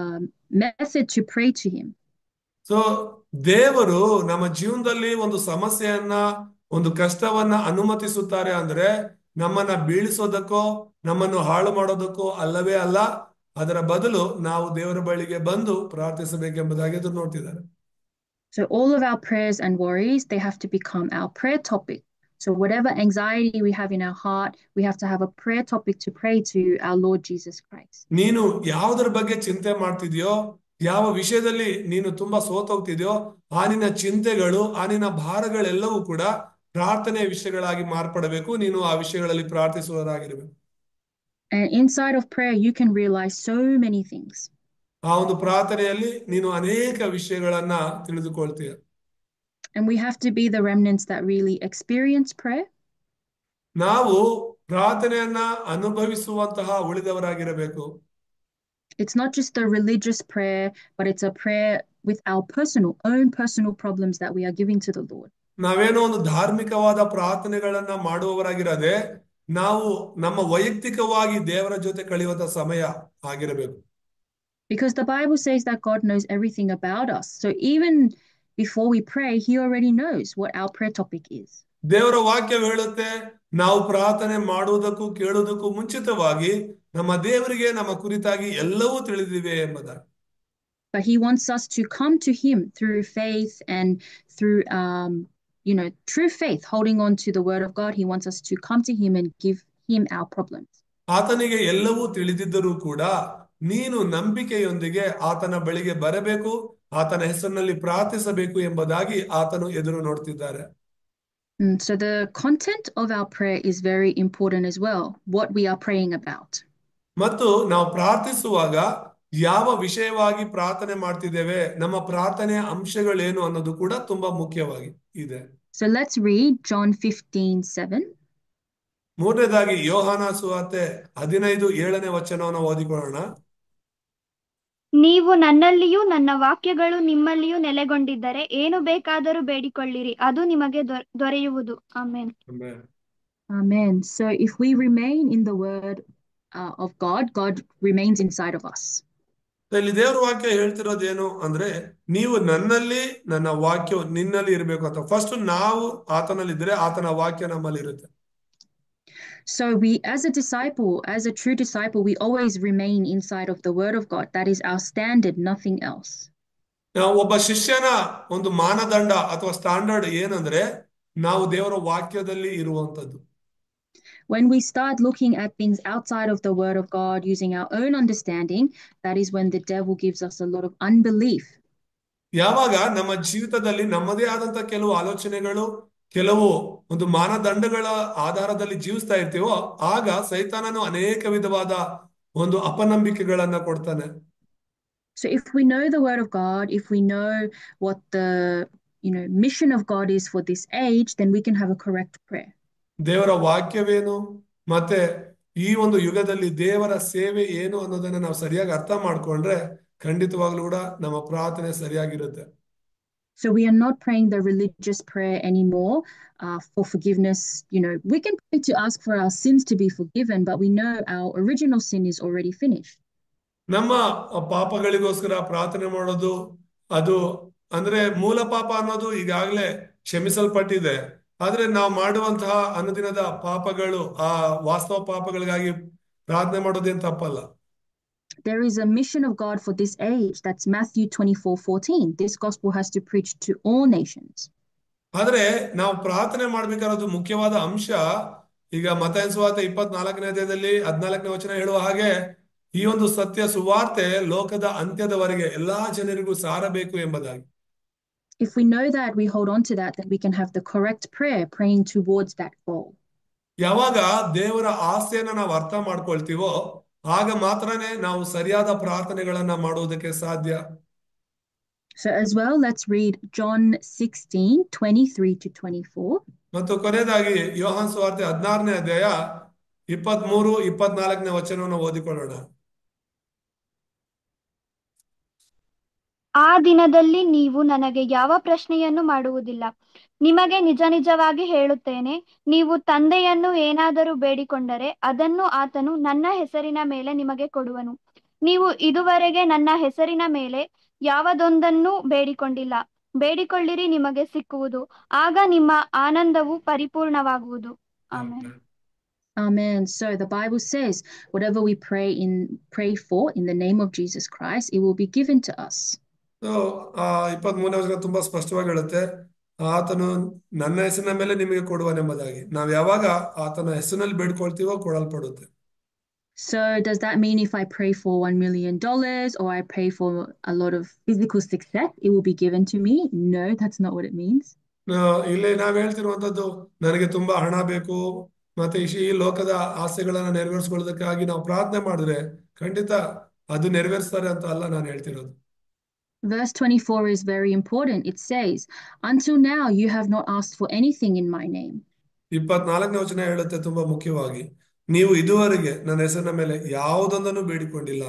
method to pray to Him. So ದೇವರು ನಮ್ಮ ಜೀವನದಲ್ಲಿ ಒಂದು ಸಮಸ್ಯೆಯನ್ನ, ಒಂದು ಕಷ್ಟವನ್ನ ಅನುಮತಿಸುತ್ತಾರೆ ಅಂದ್ರೆ ನಮ್ಮನ್ನ ಬೀಳಿಸೋದಕ್ಕೋ ನಮ್ಮನ್ನು ಹಾಳು ಮಾಡೋದಕ್ಕೋ ಅಲ್ಲವೇ ಅಲ್ಲ. ಅದರ ಬದಲು ನಾವು ದೇವರ ಬಳಿಗೆ ಬಂದು ಪ್ರಾರ್ಥಿಸಬೇಕೆಂಬುದಾಗಿ ಅದು ನೋಡ್ತಿದ್ದಾರೆ. So all of our prayers and worries, they have to become our prayer topic. So whatever anxiety we have in our heart, we have to have a prayer topic to pray to our Lord Jesus Christ. ನೀನು ಯಾವುದರ ಬಗ್ಗೆ ಚಿಂತೆ ಮಾಡ್ತಿದ್ಯೋ, ಯಾವ ವಿಷಯದಲ್ಲಿ ನೀನು ತುಂಬಾ ಸೋತೋಗ್ತಿದ್ಯೋ, ಆ ನಿನ್ನ ಚಿಂತೆಗಳು, ಆ ನಿನ್ನ ಭಾರಗಳೆಲ್ಲವೂ ಕೂಡ ಪ್ರಾರ್ಥನೆಯ ವಿಷಯಗಳಾಗಿ ಮಾರ್ಪಡಬೇಕು. ನೀನು ಆ ವಿಷಯಗಳಲ್ಲಿ ಪ್ರಾರ್ಥಿಸುವವರಾಗಿರಬೇಕು. And inside of prayer, you can realize so many things. ಆ ಒಂದು ಪ್ರಾರ್ಥನೆಯಲ್ಲಿ ನೀನು ಅನೇಕ ವಿಷಯಗಳನ್ನ ತಿಳಿದುಕೊಳ್ತೀಯ. And we have to be the remnants that really experience prayer. ನಾವು ಪ್ರಾರ್ಥನೆಯನ್ನ ಅನುಭವಿಸುವಂತಹ ಉಳಿದವರಾಗಿರಬೇಕು. It's not just a religious prayer, but it's a prayer with our own personal problems that we are giving to the Lord. ನಾವೇನೋ ಒಂದು ಧಾರ್ಮಿಕವಾದ ಪ್ರಾರ್ಥನೆಗಳನ್ನ ಮಾಡುವವರಾಗಿರದೆ, ನಾವು ನಮ್ಮ ವೈಯಕ್ತಿಕವಾಗಿ ದೇವರ ಜೊತೆ ಕಳೆಯುವಂತ ಸಮಯ ಆಗಿರಬೇಕು. Because the Bible says that God knows everything about us. So even before we pray, He already knows what our prayer topic is. ದೇವರ ವಾಕ್ಯವು ಹೇಳುತ್ತೆ, ನಾವು ಪ್ರಾರ್ಥನೆ ಮಾಡುವುದಕ್ಕೂ ಕೇಳುವುದಕ್ಕೂ ಮುಂಚಿತವಾಗಿ ನಮ್ಮ ದೇವರಿಗೆ ನಮ್ಮ ಕುರಿತಾಗಿ ಎಲ್ಲವೂ ತಿಳಿದಿವೆ ಎಂಬುದಾಗಿ. But He wants us to come to Him through faith and through true faith, holding on to the word of God. He wants us to come to Him and give Him our problems. ಆತನಿಗೆ ಎಲ್ಲವೂ ತಿಳಿದಿದ್ದರೂ ಕೂಡ ನೀನು ನಂಬಿಕೆಯೊಂದಿಗೆ ಆತನ ಬಳಿಗೆ ಬರಬೇಕು, ಆತನ ಹೆಸರಿನಲ್ಲಿ ಪ್ರಾರ್ಥಿಸಬೇಕು ಎಂಬುದಾಗಿ ಆತನು ಎದುರು ನೋಡ್ತಿದ್ದಾರೆ. So the content of our prayer is very important as well, what we are praying about. ಮತ್ತು ನಾವು ಪ್ರಾರ್ಥಿಸುವಾಗ ಯಾವ ವಿಷಯವಾಗಿ ಪ್ರಾರ್ಥನೆ ಮಾಡ್ತಿದ್ದೇವೆ, ನಮ್ಮ ಪ್ರಾರ್ಥನೆಯ ಅಂಶಗಳೇನು ಅನ್ನೋದು ಕೂಡ ತುಂಬಾ ಮುಖ್ಯವಾಗಿ ಇದೆ. So let's read John 15:7. ಮೂರನೇದಾಗಿ ಯೋಹಾನ ಸುವಾರ್ತೆ 15:7 ವಚನವನ್ನು ಓದಿಕೊಳ್ಳೋಣ. ನೀವು ನನ್ನಲ್ಲಿಯೂ ನನ್ನ ವಾಕ್ಯಗಳು ನಿಮ್ಮಲ್ಲಿಯೂ ನೆಲೆಗೊಂಡಿದ್ದರೆ ಏನು ಬೇಕಾದರೂ ಬೇಡಿಕೊಳ್ಳಿರಿ, ಅದು ನಿಮಗೆ ದೊರೆಯುವುದು. Amen. Amen. So if we remain in the word of God, God remains inside of us. ಇಲ್ಲಿ ದೇವರ ವಾಕ್ಯ ಹೇಳ್ತಿರೋದೇನು ಅಂದ್ರೆ, ನೀವು ನನ್ನಲ್ಲಿ, ನನ್ನ ವಾಕ್ಯವು ನಿನ್ನಲ್ಲಿ ಇರಬೇಕು ಅಂತ. ಫಸ್ಟ್ ನಾವು ಆತನಲ್ಲಿ ಇದ್ರೆ ಆತನ ವಾಕ್ಯ ನಮ್ಮಲ್ಲಿ ಇರುತ್ತೆ. So we, as a true disciple, we always remain inside of the word of God. That is our standard, nothing else. ಒಬ್ಬ ಶಿಷ್ಯನ ಒಂದು ಮಾನದಂಡ ಅಥವಾ ಸ್ಟ್ಯಾಂಡರ್ಡ್ ಏನಂದ್ರೆ, ನಾವು ದೇವರ ವಾಕ್ಯದಲ್ಲಿ ಇರುವಂತದ್ದು. When we start looking at things outside of the word of God, using our own understanding, that is when the devil gives us a lot of unbelief. ಯಾವಾಗ ನಮ್ಮ ಜೀವಿತದಲ್ಲಿ ನಮ್ಮದೇ ಆದಂತ ಕೆಲವು ಆಲೋಚನೆಗಳು, ಕೆಲವು ಒಂದು ಮಾನದಂಡಗಳ ಆಧಾರದಲ್ಲಿ ಜೀವಿಸ್ತಾ ಇರ್ತೀವೋ, ಆಗ ಸೈತಾನನು ಅನೇಕ ವಿಧವಾದ ಒಂದು ಅಪನಂಬಿಕೆಗಳನ್ನ ಕೊಡ್ತಾನೆ. So if we know the word of God, if we know what the mission of God is for this age, then we can have a correct prayer. ದೇವರ ವಾಕ್ಯವೇನು ಮತ್ತೆ ಈ ಒಂದು ಯುಗದಲ್ಲಿ ದೇವರ ಸೇವೆ ಏನು ಅನ್ನೋದನ್ನ ನಾವು ಸರಿಯಾಗಿ ಅರ್ಥ ಮಾಡ್ಕೊಂಡ್ರೆ ಖಂಡಿತವಾಗ್ಲೂ ಕೂಡ ನಮ್ಮ ಪ್ರಾರ್ಥನೆ ಸರಿಯಾಗಿರುತ್ತೆ. So we are not praying the religious prayer anymore for forgiveness. We can pray to ask for our sins to be forgiven, but we know our original sin is already finished. ನಮ್ಮ ಪಾಪಗಳಿಗೋಸ್ಕರ ಪ್ರಾರ್ಥನೆ ಮಾಡೋದು, ಅದು ಅಂದ್ರೆ ಮೂಲ ಪಾಪ ಅನ್ನೋದು ಈಗಾಗಲೇ ಕ್ಷಮಿಸಲ್ಪಟ್ಟಿದೆ. ಆದ್ರೆ ನಾವು ಮಾಡುವಂತಹ ಅನುದಿನದ ಪಾಪಗಳು, ಆ ವಾಸ್ತವ ಪಾಪಗಳಿಗಾಗಿ ಪ್ರಾರ್ಥನೆ ಮಾಡೋದೇನು ತಪ್ಪಲ್ಲ. There is a mission of God for this age. That's Matthew 24:14. This gospel has to preach to all nations. ಆದ್ರೆ ನಾವು ಪ್ರಾರ್ಥನೆ ಮಾಡ್ಬೇಕಾರೋದು ಮುಖ್ಯವಾದ ಅಂಶ. ಈಗ ಮತ್ತಾಯನ ಸುವಾರ್ತೆ 24ನೇ ಅಧ್ಯಾಯದಲ್ಲಿ 14ನೇ ವಚನ ಹೇಳುವ ಹಾಗೆ, ಈ ಒಂದು ಸತ್ಯ ಸುವಾರ್ತೆ ಲೋಕದ ಅಂತ್ಯದವರೆಗೆ ಎಲ್ಲಾ ಜನರಿಗೂ ಸಾರಬೇಕು ಎಂಬುದಾಗಿ. If we know that, we hold on to that, then we can have the correct prayer praying towards that goal. ಯಾವಾಗ ದೇವರ ಆಸೆಯನ್ನ ನಾವು ಅರ್ಥ ಮಾಡ್ಕೊಳ್ತೀವೋ ಆಗ ಮಾತ್ರನೇ ನಾವು ಸರಿಯಾದ ಪ್ರಾರ್ಥನೆಗಳನ್ನ ಮಾಡುವುದಕ್ಕೆ ಸಾಧ್ಯ. So as well, let's read John 16:23-24. ಮತ್ತು ಕೊನೆಯದಾಗಿ ಯೋಹಾನ್ ಸುವಾರ್ತೆ 16ನೇ ಅಧ್ಯಾಯ 23-24ನೇ ವಚನವನ್ನು ಓದಿಕೊಳ್ಳೋಣ. ಆ ದಿನದಲ್ಲಿ ನೀವು ನನಗೆ ಯಾವ ಪ್ರಶ್ನೆಯನ್ನು ಮಾಡುವುದಿಲ್ಲ. ನಿಮಗೆ ನಿಜ ನಿಜವಾಗಿ ಹೇಳುತ್ತೇನೆ, ನೀವು ತಂದೆಯನ್ನು ಏನಾದರೂ ಬೇಡಿಕೊಂಡರೆ ಅದನ್ನು ಆತನು ನನ್ನ ಹೆಸರಿನ ಮೇಲೆ ನಿಮಗೆ ಕೊಡುವನು. ನೀವು ಇದುವರೆಗೆ ನನ್ನ ಹೆಸರಿನ ಮೇಲೆ ಯಾವುದೊಂದನ್ನೂ ಬೇಡಿಕೊಂಡಿಲ್ಲ. ಬೇಡಿಕೊಳ್ಳಿರಿ, ನಿಮಗೆ ಸಿಕ್ಕುವುದು. ಆಗ ನಿಮ್ಮ ಆನಂದವು ಪರಿಪೂರ್ಣವಾಗುವುದು. Amen. Amen. So the Bible says, whatever we pray for in the name of Jesus Christ, it will be given to us. 23ನೇ ವಚನ ತುಂಬಾ ಸ್ಪಷ್ಟವಾಗಿ ಹೇಳುತ್ತೆ, ಆತನು ನನ್ನ ಹೆಸರಿನ ಮೇಲೆ ನಿಮಗೆ ಕೊಡುವನೆಂಬುದಾಗಿ. ನಾವು ಯಾವಾಗ ಆತನ ಹೆಸರಿನಲ್ಲಿ ಬೇಡ್ಕೊಳ್ತೀವೋ ಕೊಡಲ್ಪಡುತ್ತೆ. So does that mean if I pray for $1 million or I pray for a lot of physical success, it will be given to me? No, that's not what it means. ಇಲ್ಲಿ ನಾವ್ ಹೇಳ್ತಿರುವಂತದ್ದು ನನಗೆ ತುಂಬಾ ಹಣ ಬೇಕು ಮತ್ತೆ ಈ ಲೋಕದ ಆಸೆಗಳನ್ನ ನೆರವೇರಿಸಿಕೊಳ್ಳೋದಕ್ಕಾಗಿ ನಾವು ಪ್ರಾರ್ಥನೆ ಮಾಡಿದ್ರೆ ಖಂಡಿತ ಅದು ನೆರವೇರಿಸ್ತಾರೆ ಅಂತ ಅಲ್ಲ ನಾನು ಹೇಳ್ತಿರೋದು. Verse 24 is very important. It says, until now you have not asked for anything in my name. 24ನೇ ವಚನ ಹೇಳುತ್ತೆ ತುಂಬಾ ಮುಖ್ಯವಾಗಿ, ನೀವು ಇದುವರೆಗೆ ನನ್ನ ಹೆಸರಿನ ಮೇಲೆ ಯಾವುದೊಂದನ್ನು ಬೇಡಿಕೊಂಡಿಲ್ಲ.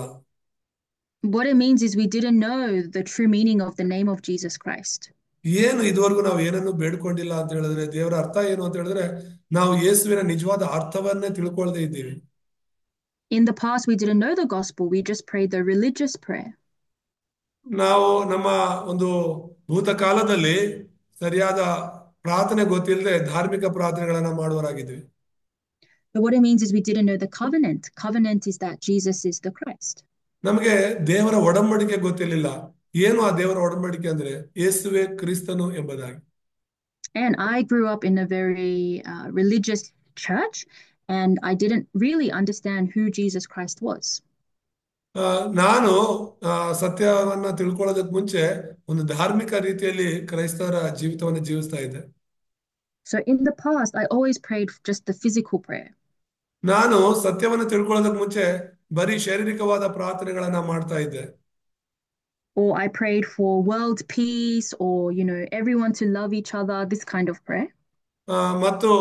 What it means is we didn't know the true meaning of the name of Jesus Christ. ಏನು ಇದುವರೆಗೂ ನಾವು ಏನನ್ನು ಬೇಡ್ಕೊಂಡಿಲ್ಲ ಅಂತ ಹೇಳಿದ್ರೆ ದೇವರ ಅರ್ಥ ಏನು ಅಂತ ಹೇಳಿದ್ರೆ ನಾವು ಯೇಸುವಿನ ನಿಜವಾದ ಅರ್ಥವನ್ನೇ ತಿಳ್ಕೊಳ್ಳದೆ ಇದ್ದೀವಿ. In the past we didn't know the gospel, we just prayed the religious prayer. ನಾವು ನಮ್ಮ ಒಂದು ಭೂತಕಾಲದಲ್ಲಿ ಸರಿಯಾದ ಪ್ರಾರ್ಥನೆ ಗೊತ್ತಿಲ್ಲದೆ ಧಾರ್ಮಿಕ ಪ್ರಾರ್ಥನೆಗಳನ್ನ ಮಾಡುವರಾಗಿದ್ವಿ. But what it means is we didn't know the covenant. Covenant is that Jesus is the Christ. ನಮಗೆ ದೇವರ ಒಡಂಬಡಿಕೆ ಗೊತ್ತಿರಲಿಲ್ಲ. ಏನು ಆ ದೇವರ ಒಡಂಬಡಿಕೆ ಅಂದ್ರೆ ಯೇಸುವೇ ಕ್ರಿಸ್ತನು ಎಂಬುದಾಗಿ. And I grew up in a very religious church and I didn't really understand who Jesus Christ was. ನಾನು ಸತ್ಯವನ್ನ ತಿಳ್ಕೊಳ್ಳೋದಕ್ಕೆ ಮುಂಚೆ ಒಂದು ಧಾರ್ಮಿಕ ರೀತಿಯಲ್ಲಿ ಕ್ರೈಸ್ತರ ಜೀವಿತವನ್ನು ಜೀವಿಸ್ತಾ ಇದ್ದೆ. So in the past I always prayed just the physical prayer. ನಾನು ಸತ್ಯವನ್ನು ತಿಳ್ಕೊಳ್ಳೋದಕ್ಕೆ ಮುಂಚೆ ಬರೀ ಶಾರೀರಿಕವಾದ ಪ್ರಾರ್ಥನೆಗಳನ್ನ ಮಾಡ್ತಾ ಇದ್ದೆ. Or I prayed for world peace or everyone to love each other, this kind of prayer. ಮತ್ತು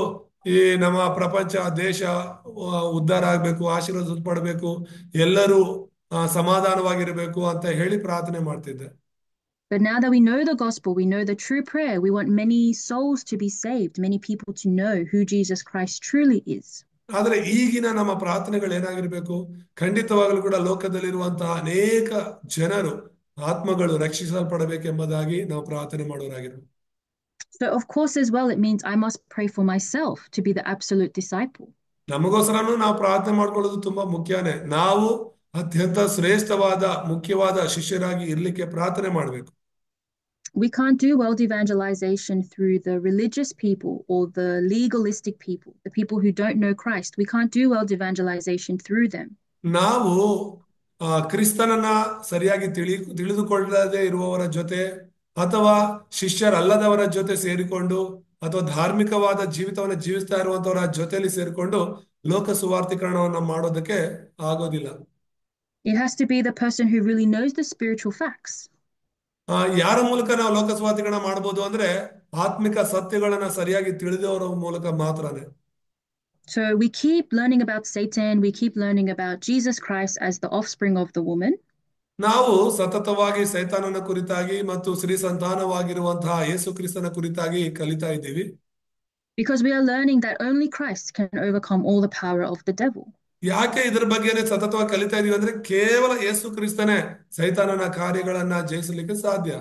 ಈ ನಮ್ಮ ಪ್ರಪಂಚ ದೇಶ ಉದ್ಧಾರ ಆಗ್ಬೇಕು, ಆಶೀರ್ವಾದ ಪಡಬೇಕು, ಎಲ್ಲರೂ ಸಮಾಧಾನವಾಗಿರಬೇಕು ಅಂತ ಹೇಳಿ ಪ್ರಾರ್ಥನೆ ಮಾಡ್ತಿದ್ದೆ. But now that we know the gospel, we know the true prayer, we want many souls to be saved, many people to know who Jesus Christ truly is. ಆದ್ರೆ ಈಗಿನ ನಮ್ಮ ಪ್ರಾರ್ಥನೆಗಳು ಏನಾಗಿರ್ಬೇಕು, ಖಂಡಿತವಾಗಲೂ ಕೂಡ ಲೋಕದಲ್ಲಿರುವಂತಹ ಅನೇಕ ಜನರು ಆತ್ಮಗಳು ರಕ್ಷಿಸಲ್ಪಡಬೇಕೆಂಬುದಾಗಿ ನಾವು ಪ್ರಾರ್ಥನೆ ಮಾಡೋರಾಗಿರ್ಬೇಕು. So of course as well it means I must pray for myself to be the absolute disciple. ನಮಗೋಸ್ಕರನೂ ನಾವು ಪ್ರಾರ್ಥನೆ ಮಾಡ್ಕೊಳ್ಳೋದು ತುಂಬಾ ಮುಖ್ಯನೇ. ನಾವು ಅತ್ಯಂತ ಶ್ರೇಷ್ಠವಾದ ಮುಖ್ಯವಾದ ಶಿಷ್ಯರಾಗಿ ಇರ್ಲಿಕ್ಕೆ ಪ್ರಾರ್ಥನೆ ಮಾಡಬೇಕು. We can't do world evangelization through the religious people or the legalistic people, the people who don't know Christ. We can't do world evangelization through them. ನಾವು ಕ್ರಿಸ್ತನನ್ನ ಸರಿಯಾಗಿ ತಿಳಿದುಕೊಳ್ಳದೆ ಇರುವವರ ಜೊತೆ ಅಥವಾ ಶಿಷ್ಯರಲ್ಲದವರ ಜೊತೆ ಸೇರಿಕೊಂಡು ಅಥವಾ ಧಾರ್ಮಿಕವಾದ ಜೀವಿತವನ್ನ ಜೀವಿಸ್ತಾ ಇರುವಂತವರ ಜೊತೆಯಲ್ಲಿ ಸೇರಿಕೊಂಡು ಲೋಕ ಸುವಾರ್ಥೀಕರಣವನ್ನ ಮಾಡೋದಕ್ಕೆ ಆಗೋದಿಲ್ಲ. It has to be the person who really knows the spiritual facts. ಯಾರ ಮೂಲಕ ನಾವು ಲೋಕ ಸುವಾರ್ಥೀಕರಣ ಮಾಡಬಹುದು ಅಂದ್ರೆ ಆತ್ಮಿಕ ಸತ್ಯಗಳನ್ನ ಸರಿಯಾಗಿ ತಿಳಿದವರ ಮೂಲಕ ಮಾತ್ರನೇ. So we keep learning about Satan, we keep learning about Jesus Christ as the offspring of the woman. ನಾವು ಸತತವಾಗಿ ಸೈತಾನನ ಕುರಿತಾಗಿ ಮತ್ತು ಶ್ರೀ ಸಂತಾನವಾಗಿರುವಂತಹ ಯೇಸು ಕ್ರಿಸ್ತನ ಕುರಿತಾಗಿ ಕಲಿತಾ ಇದ್ದೀವಿ. Because we are learning that only Christ can overcome all the power of the devil. ಯಾಕೆ ಇದರ ಬಗ್ಗೆನೇ ಸತತವಾಗಿ ಕಲಿತಾ ಇದೀವಿ ಅಂದ್ರೆ ಕೇವಲ ಯೇಸು ಕ್ರಿಸ್ತನೇ ಸೈತಾನನ ಕಾರ್ಯಗಳನ್ನ ಜಯಿಸಲಿಕ್ಕೆ ಸಾಧ್ಯ.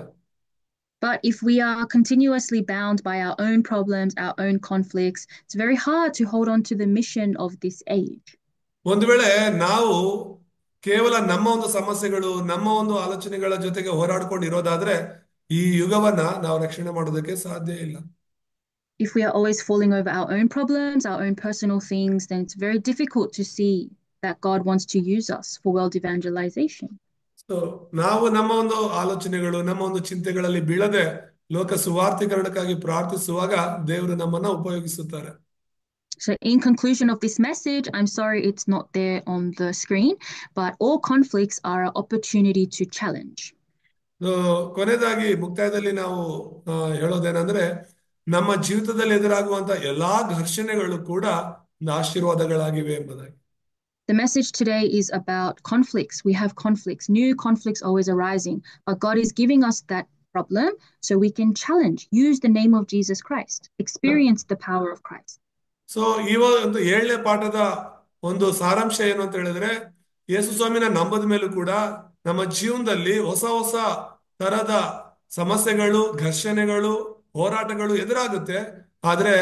But if we are continuously bound by our own problems, our own conflicts, it's very hard to hold on to the mission of this age. ಒಂದು ವೇಳೆ ನಾವು ಕೇವಲ ನಮ್ಮ ಒಂದು ಸಮಸ್ಯೆಗಳು ನಮ್ಮ ಒಂದು ಆಲೋಚನೆಗಳ ಜೊತೆಗೆ ಹೋರಾಡ್ಕೊಂಡು ಇರೋದಾದ್ರೆ ಈ ಯುಗವನ್ನ ನಾವು ರಕ್ಷಣೆ ಮಾಡೋದಕ್ಕೆ ಸಾಧ್ಯ ಇಲ್ಲ. If we are always falling over our own problems, our own personal things, then it's very difficult to see that God wants to use us for world evangelization. So ನಾವು ನಮ್ಮ ಒಂದು ಆಲೋಚನೆಗಳು ನಮ್ಮ ಒಂದು ಚಿಂತೆಗಳಲ್ಲಿ ಬೀಳದೆ ಲೋಕ ಸುವಾರ್ಥೀಕರಣಕ್ಕಾಗಿ ಪ್ರಾರ್ಥಿಸುವಾಗ ದೇವರು ನಮ್ಮನ್ನ ಉಪಯೋಗಿಸುತ್ತಾರೆ. So in conclusion of this message, I'm sorry it's not there on the screen, but all conflicts are an opportunity to challenge. ಕೊನೆಯದಾಗಿ ಮುಕ್ತಾಯದಲ್ಲಿ ನಾವು ಹೇಳೋದೇನಂದ್ರೆ ನಮ್ಮ ಜೀವಿತದಲ್ಲಿ ಎದುರಾಗುವಂತ ಎಲ್ಲಾ ಘರ್ಷಣೆಗಳು ಕೂಡ ಆಶೀರ್ವಾದಗಳಾಗಿವೆ ಎಂಬುದಾಗಿ. The message today is about conflicts. We have conflicts, new conflicts always arising, but God is giving us that problem so we can challenge, use the name of Jesus Christ, experience the power of Christ. So ಈ ಒಂದು 7ನೇ ಪಾಠದ ಒಂದು ಸಾರಾಂಶ ಏನು ಅಂತ ಹೇಳಿದ್ರೆ, ಯೇಸು ಸ್ವಾಮಿನ ನಂಬದ ಮೇಲೂ ಕೂಡ ನಮ್ಮ ಜೀವನದಲ್ಲಿ ಹೊಸ ಹೊಸ ತರದ ಸಮಸ್ಯೆಗಳು, ಘರ್ಷಣೆಗಳು, ಹೋರಾಟಗಳು ಎದುರಾಗುತ್ತೆ. ಆದ್ರೆ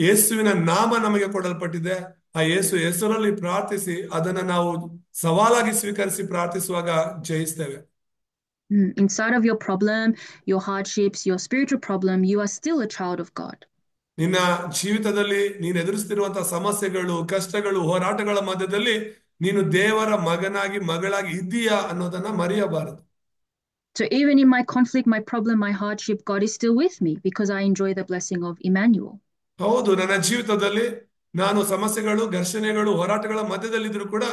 ಯೇಸುವಿನ ನಾಮ ನಮಗೆ ಕೊಡಲ್ಪಟ್ಟಿದೆ. ಆ ಯೇಸು ಹೆಸರಲ್ಲಿ ಪ್ರಾರ್ಥಿಸಿ ಅದನ್ನ ನಾವು ಸವಾಲಾಗಿ ಸ್ವೀಕರಿಸಿ ಪ್ರಾರ್ಥಿಸುವಾಗ ಜಯಿಸ್ತೇವೆ. Inside of your problem, your hardships, your spiritual problem, you are still a child of God. ನಿನ್ನ ಜೀವಿತದಲ್ಲಿ ನೀನು ಎದುರಿಸ್ತಿರುವಂತಹ ಸಮಸ್ಯೆಗಳು, ಕಷ್ಟಗಳು, ಹೋರಾಟಗಳ ಮಧ್ಯದಲ್ಲಿ ನೀನು ದೇವರ ಮಗನಾಗಿ ಮಗಳಾಗಿ ಇದ್ದೀಯಾ ಅನ್ನೋದನ್ನ ಮರೆಯಬಾರದು. So even in my conflict, my problem, my hardship, God is still with me because I enjoy the blessing of Emmanuel. ಹೌದು, ನನ್ನ ಜೀವಿತದಲ್ಲಿ ನಾನು ಸಮಸ್ಯೆಗಳು, ಘರ್ಷಣೆಗಳು, ಹೋರಾಟಗಳ ಮಧ್ಯದಲ್ಲಿದ್ರು ಕೂಡ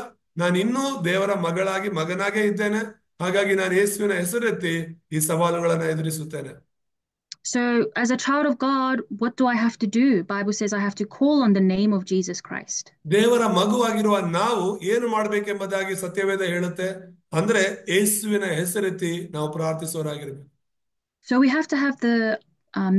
ನಾನು ಇನ್ನೂ ದೇವರ ಮಗಳಾಗಿ ಮಗನಾಗೇ ಇದ್ದೇನೆ. ಹಾಗಾಗಿ ನಾನು ಯೇಸುವಿನ ಹೆಸರೆತ್ತಿ ಈ ಸವಾಲುಗಳನ್ನ ಎದುರಿಸುತ್ತೇನೆ. So as a child of God, what do I have to do? Bible says I have to call on the name of Jesus Christ. ದೇವರ ಮಗುವಾಗಿರುವ ನಾವು ಏನು ಮಾಡಬೇಕೆಂಬುದಾಗಿ ಸತ್ಯವೇದ ಹೇಳುತ್ತೆ. ಅಂದ್ರೆ ಯೇಸುವಿನ ಹೆಸರೆತ್ತಿ ನಾವು ಪ್ರಾರ್ಥಿಸೋರಾಗಿರ್ಬೇಕು. So we have to have the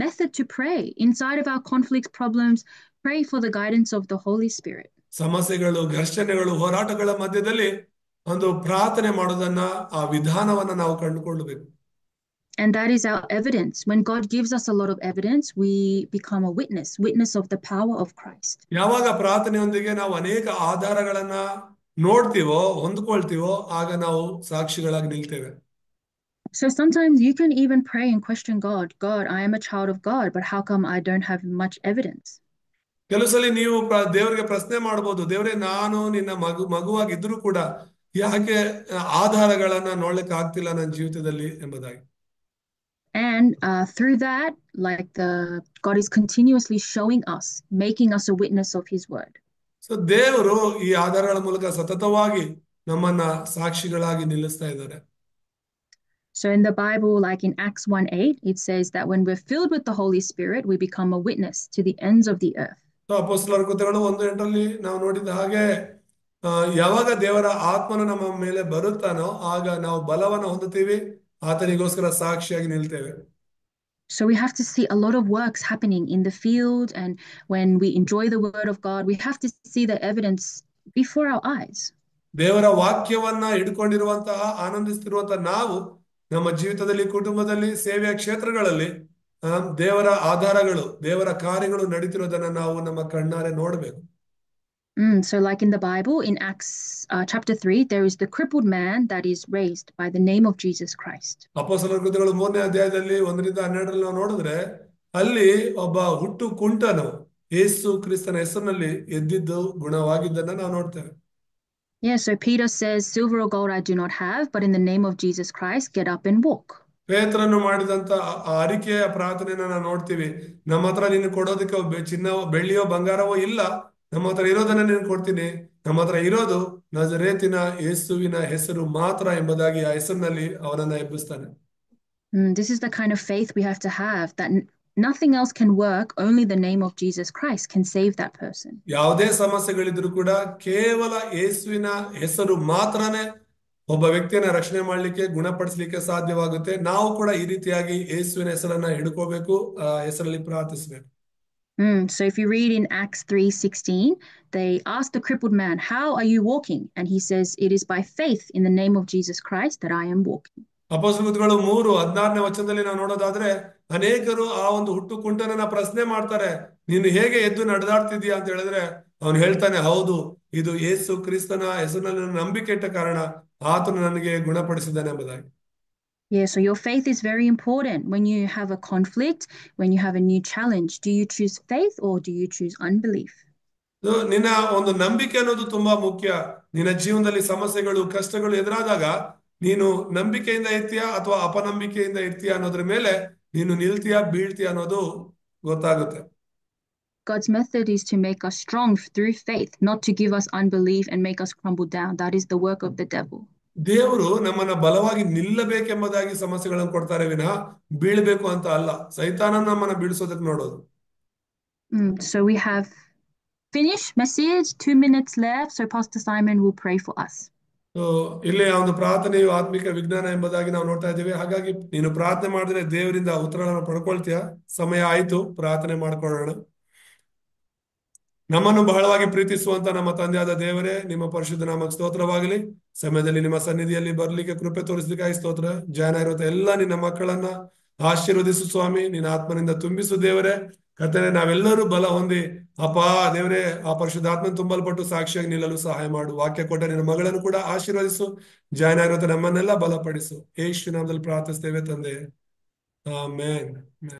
method to pray. Inside of our conflicts, problems, pray for the guidance of the Holy Spirit. ಸಮಸ್ಯೆಗಳು, ಘರ್ಷಣೆಗಳು, ಹೋರಾಟಗಳ ಮಧ್ಯದಲ್ಲಿ ಒಂದು ಪ್ರಾರ್ಥನೆ ಮಾಡೋದನ್ನ, ಆ ವಿಧಾನವನ್ನ ನಾವು ಕಂಡುಕೊಳ್ಳಬೇಕು. And that is our evidence. When God gives us a lot of evidence, we become a witness of the power of Christ. ಯಾವಾಗ ಪ್ರಾರ್ಥನೆಯೊಂದಿಗೆ ನಾವು ಅನೇಕ ಆಧಾರಗಳನ್ನ ನೋಡ್ತೀವೋ, ಹೊಂದ್ಕೊಳ್ತೀವೋ, ಆಗ ನಾವು ಸಾಕ್ಷಿಗಳಾಗಿ ನಿಲ್ತೇವೆ. So sometimes you can even pray and question God. God, I am a child of God, but how come I don't have much evidence? ಕೆಲವು ಸಲ ನೀವು ದೇವರಿಗೆ ಪ್ರಶ್ನೆ ಮಾಡಬಹುದು, ದೇವರೇ ನಾನು ನಿನ್ನ ಮಗುವಾಗಿದ್ರು ಕೂಡ ಯಾಕೆ ಆಧಾರಗಳನ್ನ ನೋಡ್ಲಿಕ್ಕೆ ಆಗ್ತಿಲ್ಲ ನನ್ನ ಜೀವಿತದಲ್ಲಿ ಎಂಬುದಾಗಿ. And through that, God is continuously showing us, making us a witness of His word. So ದೇವರು ಈ ಆಧಾರಗಳ ಮೂಲಕ ಸತತವಾಗಿ ನಮ್ಮನ್ನ ಸಾಕ್ಷಿಗಳಾಗಿ ನಿಲ್ಲಿಸ್ತಾ ಇದ್ದಾರೆ. So in the Bible, like in Acts 1:8, it says that when we're filled with the Holy Spirit, we become a witness to the ends of the earth. ಅಪೊಸ್ತಲರ ಕೃತ್ಯಗಳು 1:8 ನಾವು ನೋಡಿದ ಹಾಗೆ ಯಾವಾಗ ದೇವರ ಆತ್ಮನು ನಮ್ಮ ಮೇಲೆ ಬರುತ್ತಾನೋ ಆಗ ನಾವು ಬಲವನ್ನು ಹೊಂದುತ್ತೀವಿ, ಆತನಿಗೋಸ್ಕರ ಸಾಕ್ಷಿಯಾಗಿ ನಿಲ್ತೇವೆ. So we have to see a lot of works happening in the field, and when we enjoy the word of God, we have to see the evidence before our eyes. ದೇವರ ವಾಕ್ಯವನ್ನ ಹಿಡ್ಕೊಂಡಿರುವಂತಹ, ಆನಂದಿಸ್ತಿರುವಂತಹ ನಾವು ನಮ್ಮ ಜೀವಿತದಲ್ಲಿ, ಕುಟುಂಬದಲ್ಲಿ, ಸೇವೆಯ ಕ್ಷೇತ್ರಗಳಲ್ಲಿ ದೇವರ ಆಧಾರಗಳು, ದೇವರ ಕಾರ್ಯಗಳು ನಡೀತಿರೋದನ್ನ ನಾವು ನಮ್ಮ ಕಣ್ಣಾರೆ ನೋಡಬೇಕು. So like in the Bible, in Acts chapter 3, there is the crippled man that is raised by the name of Jesus Christ. ಅಪೊಸ್ತಲರ ಕೃತ್ಯಗಳು 3ನೇ ಅಧ್ಯಾಯದಲ್ಲಿ 1-12 ನಾವು ನೋಡಿದ್ರೆ ಅಲ್ಲಿ ಒಬ್ಬ ಹುಟ್ಟು ಕುಂಟನು ಯೇಸು ಕ್ರಿಸ್ತನ ಹೆಸರಿನಲ್ಲಿ ಎದ್ದಿದ್ದು ಗುಣವಾಗಿದ್ದನ್ನ ನಾವು ನೋಡ್ತೇವೆ. Yeah, so Peter says, silver or gold I do not have, but in the name of Jesus Christ, get up and walk. ಪೇತ್ರನು ಮಾಡಿದಂತ ಅರಿಕೆಯ ಪ್ರಾರ್ಥನೆಯನ್ನ ನಾವು ನೋಡ್ತೀವಿ. ನಮ್ಮ ಹತ್ರ ನೀನು ಕೊಡೋದಕ್ಕೆ ಚಿನ್ನ, ಬೆಳ್ಳಿಯೋ, ಬಂಗಾರವೋ ಇಲ್ಲ, ನಮ್ಮ ಹತ್ರ ಇರೋದನ್ನ ನೀನು ಕೊಡ್ತೀನಿ. ನಮ್ಮ ಹತ್ರ ಇರೋದು ನಜರೇತಿನ ಯೇಸುವಿನ ಹೆಸರು ಮಾತ್ರ ಎಂಬುದಾಗಿ ಆ ಹೆಸರಿನಲ್ಲಿ ಅವನನ್ನ ಎಬ್ಬಿಸ್ತಾನೆ. This is the kind of faith we have to have, that nothing else can work, only the name of Jesus Christ can save that person. ಯಾವುದೇ ಸಮಸ್ಯೆಗಳಿದ್ರು ಕೂಡ ಕೇವಲ ಯೇಸುವಿನ ಹೆಸರು ಮಾತ್ರನೇ ಒಬ್ಬ ವ್ಯಕ್ತಿಯನ್ನ ರಕ್ಷಣೆ ಮಾಡ್ಲಿಕ್ಕೆ, ಗುಣಪಡಿಸ್ಲಿಕ್ಕೆ ಸಾಧ್ಯವಾಗುತ್ತೆ. ನಾವು ಕೂಡ ಈ ರೀತಿಯಾಗಿ ಯೇಸುವಿನ ಹೆಸರನ್ನ ಹಿಡ್ಕೋಬೇಕು, ಆ ಹೆಸರಲ್ಲಿ ಪ್ರಾರ್ಥಿಸಬೇಕು. So if you read in Acts 3:16, they asked the crippled man, how are you walking? And he says, it is by faith in the name of Jesus Christ that I am walking. ಅಪೊಸ್ತಲರು 3:16ನೇ ವಚನದಲ್ಲಿ ನಾವು ನೋಡೋದಾದ್ರೆ ಅನೇಕರು ಆ ಒಂದು ಹುಟ್ಟು ಕುಂಟನನ್ನ ಪ್ರಶ್ನೆ ಮಾಡ್ತಾರೆ, ನೀನು ಹೇಗೆ ಎದ್ದು ನಡೆದಾಡ್ತಿದ್ಯಾ ಅಂತ ಹೇಳಿದ್ರೆ ಅವನು ಹೇಳ್ತಾನೆ, ಹೌದು, ಇದು ಯೇಸು ಕ್ರಿಸ್ತನ ಹೆಸರಿನಲ್ಲಿ ನಂಬಿಕೆ ಇಟ್ಟ ಕಾರಣ ಆತನು ನನಗೆ ಗುಣಪಡಿಸಿದ್ದಾನೆ ಎಂಬುದಾಗಿ. Yeah, so your faith is very important. When you have a conflict, when you have a new challenge, do you choose faith or do you choose unbelief? ನಿನ್ನ ಒಂದು ನಂಬಿಕೆ ಅನ್ನೋದು ತುಂಬಾ ಮುಖ್ಯ. ನಿನ್ನ ಜೀವನದಲ್ಲಿ ಸಮಸ್ಯೆಗಳು ಕಷ್ಟಗಳು ಎದುರಾದಾಗ ನೀನು ನಂಬಿಕೆಯಿಂದ ಇರ್ತೀಯಾ ಅಥವಾ ಅಪನಂಬಿಕೆಯಿಂದ ಇರ್ತೀಯಾ ಅನ್ನೋದ್ರ ಮೇಲೆ ನೀನು ನಿಲ್ತೀಯಾ ಬೀಳ್ತೀಯಾ ಅನ್ನೋದು ಗೊತ್ತಾಗುತ್ತೆ. God's method is to make us strong through faith, not to give us unbelief and make us crumble down. That is the work of the devil. ದೇವರು ನಮ್ಮನ್ನ ಬಲವಾಗಿ ನಿಲ್ಲಬೇಕೆಂಬುದಾಗಿ ಸಮಸ್ಯೆಗಳನ್ನು ಕೊಡ್ತಾರೆ ವಿನಃ ಬೀಳ್ಬೇಕು ಅಂತ ಅಲ್ಲ. ಸೈತಾನ ನಮ್ಮನ್ನ ಬೀಳ್ಸೋದಕ್ಕೆ ನೋಡೋದು. So we have finished message, 2 minutes left. So Pastor Simon will pray for us. ಇಲ್ಲಿ ಒಂದು ಪ್ರಾರ್ಥನೆಯು ಆತ್ಮಿಕ ವಿಜ್ಞಾನ ಎಂಬುದಾಗಿ ನಾವು ನೋಡ್ತಾ ಇದ್ದೀವಿ. ಹಾಗಾಗಿ ನೀನು ಪ್ರಾರ್ಥನೆ ಮಾಡಿದ್ರೆ ದೇವರಿಂದ ಉತ್ತರಗಳನ್ನು ಪಡ್ಕೊಳ್ತೀಯ. ಸಮಯ ಆಯ್ತು, ಪ್ರಾರ್ಥನೆ ಮಾಡ್ಕೊಳ್ಳೋಣ. ನಮ್ಮನ್ನು ಬಹಳವಾಗಿ ಪ್ರೀತಿಸುವಂತ ನಮ್ಮ ತಂದೆಯಾದ ದೇವರೇ, ನಿಮ್ಮ ಪರಿಶುದ್ಧ ನಾಮಕ್ಕೆ ಸ್ತೋತ್ರವಾಗಲಿ. ಸಮಯದಲ್ಲಿ ನಿಮ್ಮ ಸನ್ನಿಧಿಯಲ್ಲಿ ಬರ್ಲಿಕ್ಕೆ ಕೃಪೆ ತೋರಿಸ್ಲಿಕ್ಕಾಗಿ ಸ್ತೋತ್ರ. ಜಾನ ಇರುವಂತ ಎಲ್ಲ ನಿನ್ನ ಮಕ್ಕಳನ್ನ ಆಶೀರ್ವದಿಸು ಸ್ವಾಮಿ. ನಿನ್ನ ಆತ್ಮನಿಂದ ತುಂಬಿಸು ದೇವರೇ. ಕರ್ತನೇ, ನಾವೆಲ್ಲರೂ ಬಲ ಹೊಂದಿ ಅಪ್ಪ ದೇವರೇ ಆ ಪರಿಶುದ್ಧಾತ್ಮನ ತುಂಬಲ್ಪಟ್ಟು ಸಾಕ್ಷಿಯಾಗಿ ನಿಲ್ಲಲು ಸಹಾಯ ಮಾಡು. ವಾಕ್ಯ ಕೊಟ್ಟ ನಿನ್ನ ಮಗಳನ್ನು ಕೂಡ ಆಶೀರ್ವದಿಸು. ಜಾನ ಇರುವಂತ ನಮ್ಮನ್ನೆಲ್ಲ ಬಲಪಡಿಸು. ಯೇಸು ನಾಮದಲ್ಲಿ ಪ್ರಾರ್ಥಿಸ್ತೇವೆ ತಂದೆ, ಆಮೆನ್.